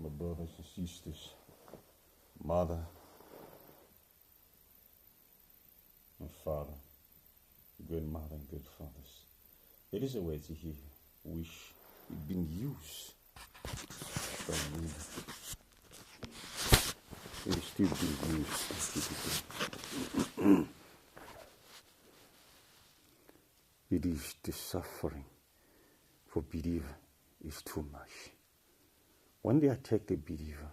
my brothers and sisters, mother and father, good mother and good fathers. There is a way to hear which is being used by me. It is still being used. It is the suffering for believer is too much. When they attack the believer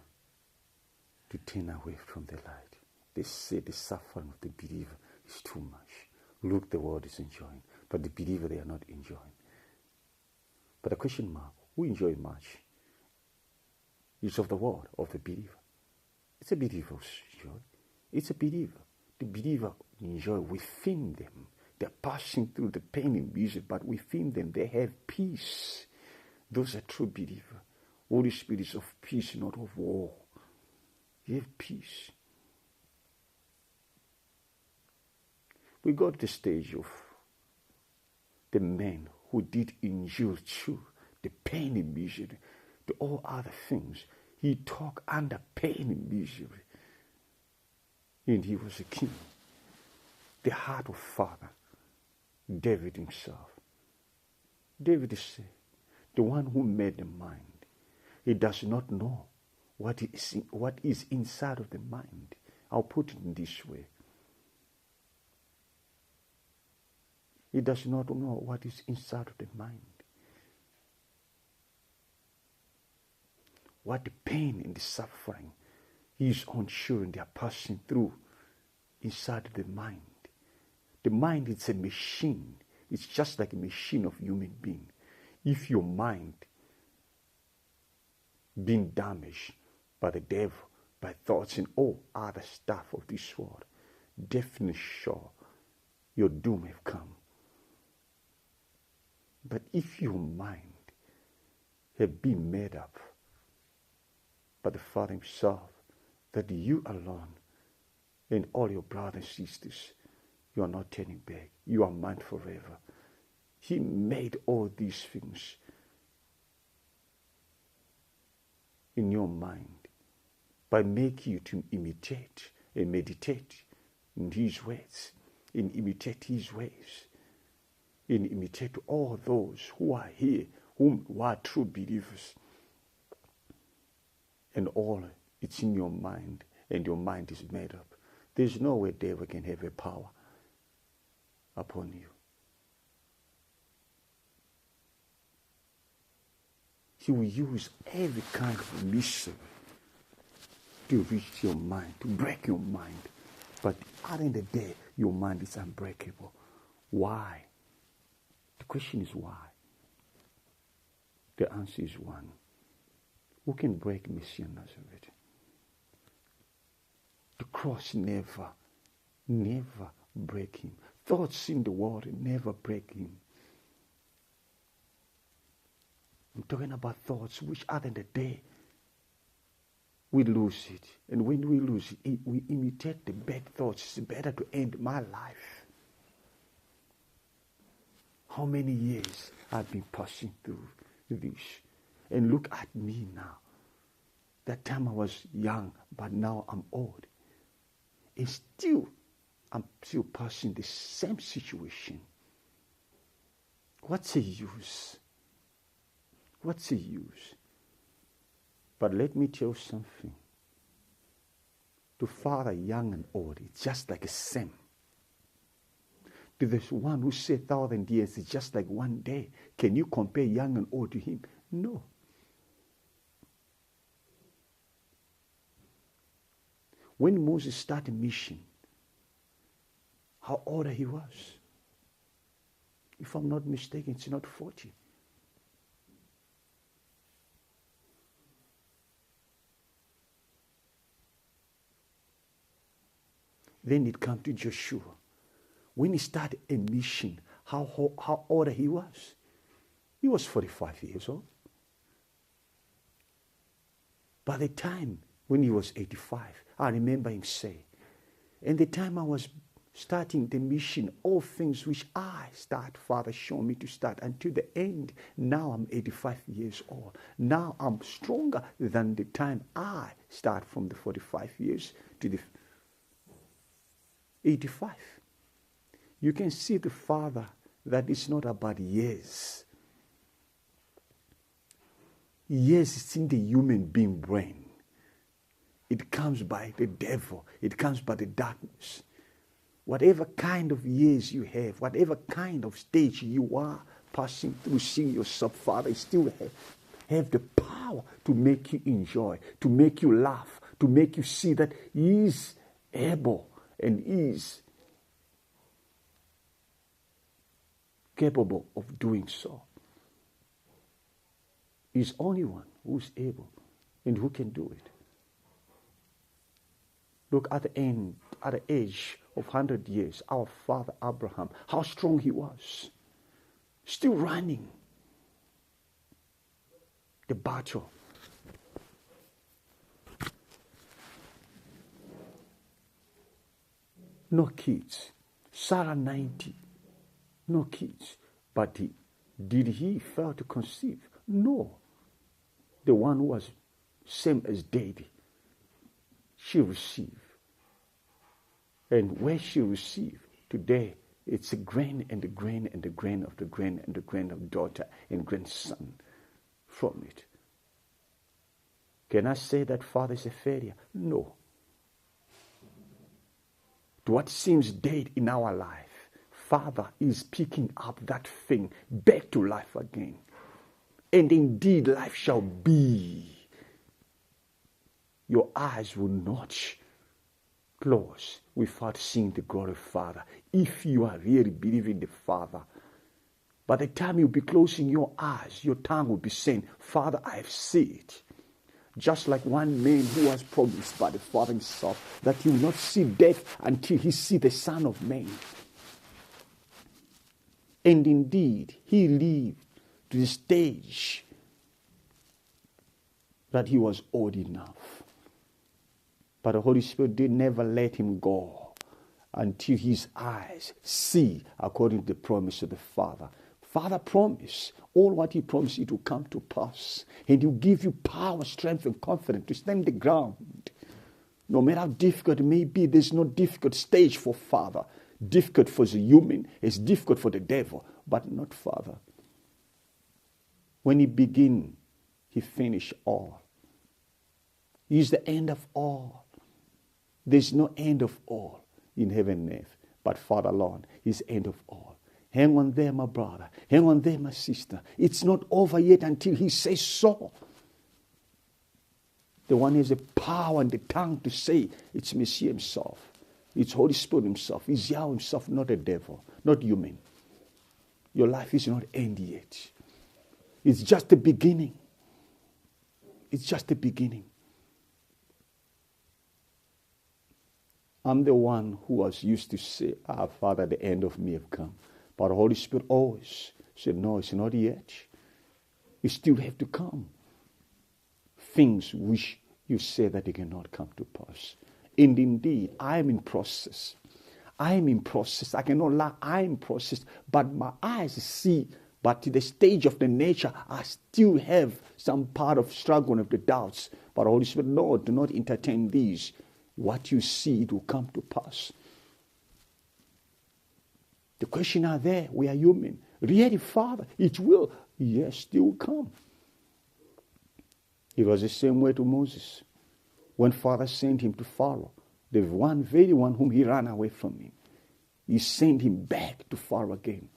to turn away from the light, they say the suffering of the believer is too much. Look, the world is enjoying, but the believer, they are not enjoying. But a question mark, who enjoy much? It's of the world, of the believer. It's a believer who enjoy. It's a believer. The believer enjoy within them. They're passing through the pain and misery, but within them they have peace. Those are true believers. Holy Spirit is of peace, not of war. You have peace. We got to the stage of the man who did endure through the pain and misery, the all other things. He talked under pain and misery. And he was a king. The heart of Father, David himself. David said, the one who made the mind, he does not know what is inside of the mind. I'll put it in this way. He does not know what is inside of the mind. What the pain and the suffering his own children they are passing through inside of the mind. The mind is a machine. It's just like a machine of human being. If your mind being damaged by the devil, by thoughts and all other stuff of this world, definitely sure your doom have come. But if your mind have been made up by the Father himself, that you alone and all your brothers and sisters, you are not turning back. You are mine forever. He made all these things in your mind by making you to imitate and meditate in his words, and imitate his ways, and imitate all those who are here, who are true believers. And all it's in your mind, and your mind is made up. There's no way devil can have a power upon you. He will use every kind of misery to reach your mind, to break your mind. But at the end of the day, your mind is unbreakable. Why? The question is why? The answer is one. Who can break Messiah Nazareth? The cross never break him. Thoughts in the world never break him. I'm talking about thoughts which at the end of the day, we lose it. And when we lose it, we imitate the bad thoughts. It's better to end my life. How many years I've been passing through this. And look at me now. That time I was young, but now I'm old. And still, I'm still passing the same situation. What's the use? What's the use? But let me tell you something. To Father, young and old, it's just like a same. To this one who said 1,000 years, it's just like one day. Can you compare young and old to him? No. When Moses started mission, how old he was? If I'm not mistaken, it's not 40. Then it comes to Joshua. When he started a mission, how old he was? He was 45 years old. By the time when he was 85, I remember him say, and the time I was starting the mission, all things which I start, Father, show me to start until the end. Now I'm 85 years old. Now I'm stronger than the time I start from the 45 years to the 85. You can see the Father that it's not about years. Years is in the human being brain. It comes by the devil. It comes by the darkness. Whatever kind of years you have, whatever kind of stage you are passing through, seeing yourself, Father, still have the power to make you enjoy, to make you laugh, to make you see that He is able and is capable of doing so. He's only one who's able and who can do it. Look at the end, at the age of 100 years, our father Abraham, how strong he was. Still running the battle. No kids. Sarah 90. No kids. But did he fail to conceive? No. The one who was same as Daddy, she received. And where she received, today it's a grain and the grain and the grain of the grain and the grain of daughter and grandson from it. Can I say that Father is a failure? No. To what seems dead in our life, Father is picking up that thing back to life again. And indeed life shall be. Your eyes will not close without seeing the glory of Father. If you are really believing the Father, by the time you'll be closing your eyes, your tongue will be saying, Father, I have seen it. Just like one man who was promised by the Father himself that he will not see death until he see the Son of Man. And indeed, he lived to the stage that he was old enough. But the Holy Spirit did never let him go until his eyes see according to the promise of the Father. Father promised, all what he promised, it will come to pass. And he will give you power, strength, and confidence to stand the ground. No matter how difficult it may be, there's no difficult stage for Father. Difficult for the human, it's difficult for the devil, but not Father. When he begin, he finish all. He's the end of all. There's no end of all in heaven and earth, but Father alone is end of all. Hang on there, my brother. Hang on there, my sister. It's not over yet until he says so. The one who has the power and the tongue to say, it's Messiah himself. It's Holy Spirit himself. It's Yahweh himself, not the devil, not human. Your life is not end yet. It's just the beginning. It's just the beginning. I'm the one who was used to say, Father, the end of me have come. But the Holy Spirit always said, no, it's not yet. You still have to come. Things which you say that they cannot come to pass. And indeed, I am in process. I am in process. I cannot lie. I am in process. But my eyes see. But to the stage of the nature, I still have some part of struggle of the doubts. But the Holy Spirit, no, do not entertain these. What you see, it will come to pass. The question are there, we are human. Really, Father, it will. Yes, it will come. It was the same way to Moses. When Father sent him to Pharaoh, the one, very one whom he ran away from him, he sent him back to Pharaoh again.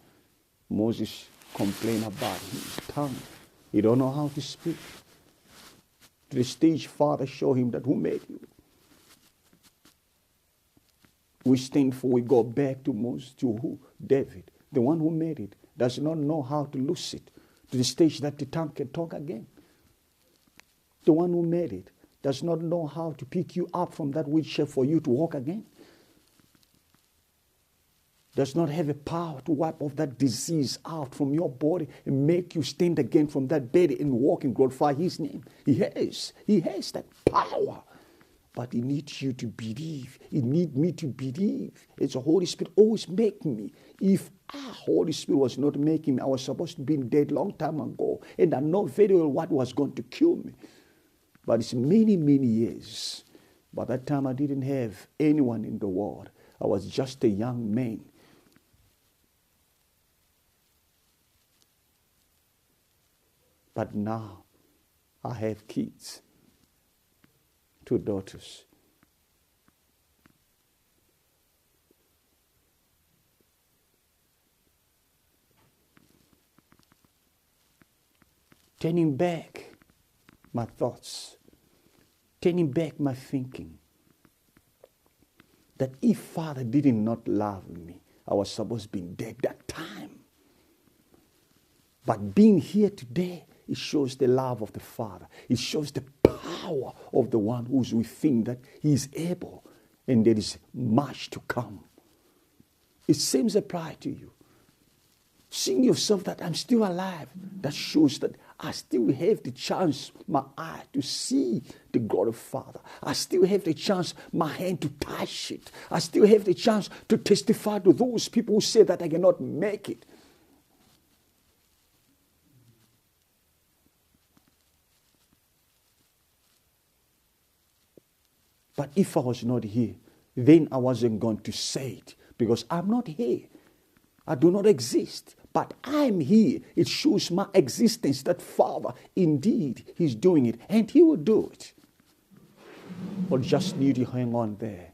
Moses complained about his tongue. He don't know how to speak. To the stage, Father showed him that who made you. We stand for, we go back to Moses, to who? David. The one who made it does not know how to loose it to the stage that the tongue can talk again. The one who made it does not know how to pick you up from that wheelchair for you to walk again. Does not have a power to wipe off that disease out from your body and make you stand again from that bed and walk and glorify his name. He has that power. But He needs you to believe. He needs me to believe. It's the Holy Spirit always making me. If Holy Spirit was not making me, I was supposed to be dead long time ago. And I know very well what was going to kill me. But it's many, many years. By that time, I didn't have anyone in the world. I was just a young man. But now, I have kids. 2 daughters. Turning back my thoughts, turning back my thinking, that if Father did not love me, I was supposed to be dead that time. But being here today, it shows the love of the Father. It shows the power of the one who's within, that He is able, and there is much to come. It seems apply to you. Seeing yourself that I'm still alive, that shows that I still have the chance, my eye to see the God of Father. I still have the chance, my hand to touch it. I still have the chance to testify to those people who say that I cannot make it. But if I was not here, then I wasn't going to say it, because I'm not here. I do not exist, but I'm here. It shows my existence that Father, indeed, He's doing it, and He will do it. But just need to hang on there.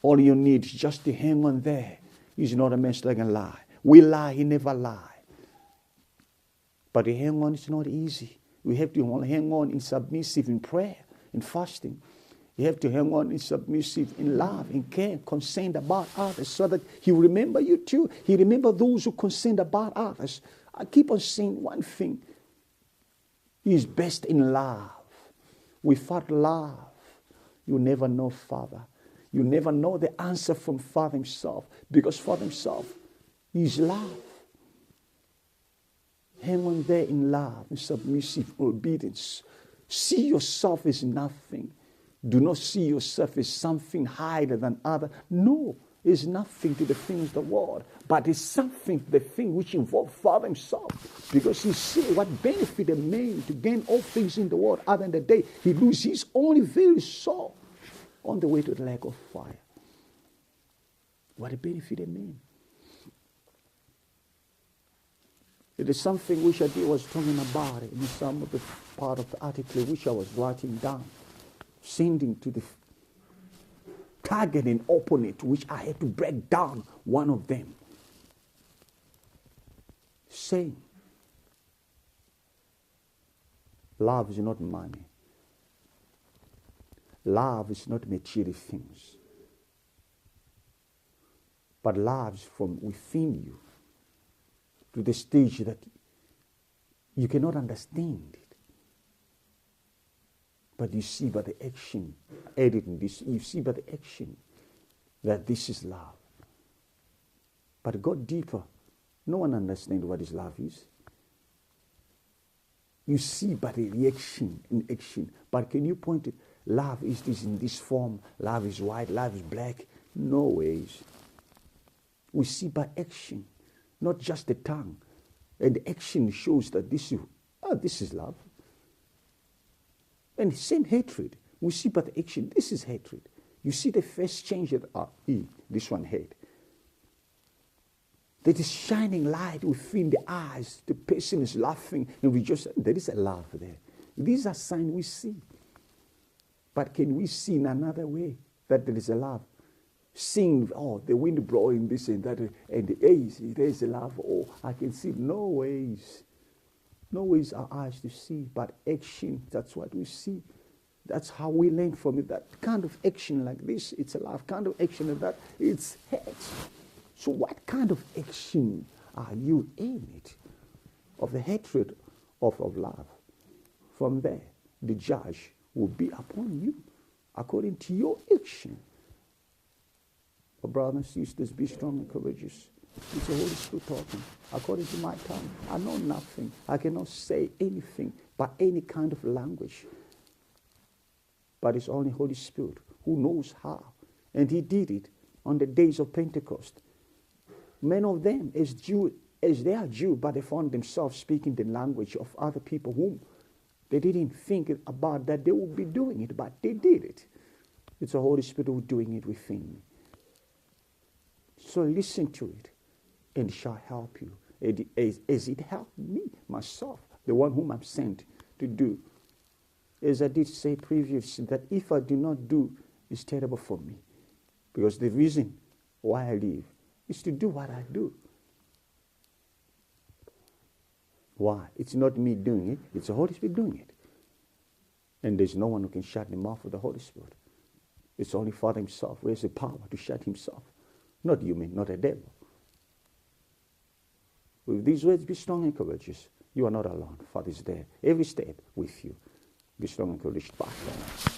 All you need is just to hang on there. He's not a man that can lie. We lie, He never lie. But to hang on is not easy. We have to hang on in submissive, in prayer, in fasting. You have to hang on in submissive, in love, in care, concerned about others, so that He will remember you too. He remember those who concerned about others. I keep on saying one thing. He is best in love. Without love, you never know Father. You never know the answer from Father Himself, because Father Himself is love. Hang on there in love, in submissive obedience. See yourself as nothing. Do not see yourself as something higher than other. No, it's nothing to the things of the world, but it's something to the thing which involves Father Himself. Because He said, what benefit a man to gain all things in the world, other than the day he loses his only very soul on the way to the lake of fire? What a benefit a man. It is something which I was talking about in some of the part of the article which I was writing down, sending to the target and opponent, which I had to break down one of them. Saying, love is not money. Love is not material things. But love is from within you to the stage that you cannot understand it. But you see by the action, editing this, you see by the action that this is love. But go deeper. No one understands what is love is. You see by the reaction in action. But can you point it? Love is this in this form. Love is white. Love is black. No ways. We see by action, not just the tongue. And the action shows that this is love. And same hatred. We see by the action, this is hatred. You see the face change that this one had. There is shining light within the eyes. The person is laughing and we just, there is a love there. These are signs we see. But can we see in another way that there is a love? Seeing, the wind blowing this and that, and there is a love. I can see no ways. No ways our eyes to see, but action, that's what we see. That's how we learn from it. That kind of action like this, it's a love. Kind of action like that, it's hate. So what kind of action are you in it? Of the hatred of love. From there, the judge will be upon you according to your action. But brothers and sisters, be strong and courageous. It's the Holy Spirit talking. According to my tongue, I know nothing. I cannot say anything by any kind of language. but it's only Holy Spirit who knows how. And he did it on the days of Pentecost. Many of them, as they are Jew, but they found themselves speaking the language of other people whom they didn't think about that they would be doing it, but they did it. It's the Holy Spirit who's doing it within me. So listen to it, and it shall help you. As it helped me, myself, the one whom I'm sent to do. As I did say previously, that if I do not do, it's terrible for me. Because the reason why I live is to do what I do. Why? It's not me doing it, it's the Holy Spirit doing it. And there's no one who can shut the mouth of the Holy Spirit. It's only Father himself who has the power to shut himself. Not human, not a devil. With these words, be strong and courageous. You are not alone. Father is there every step with you. Be strong and courageous. Bye.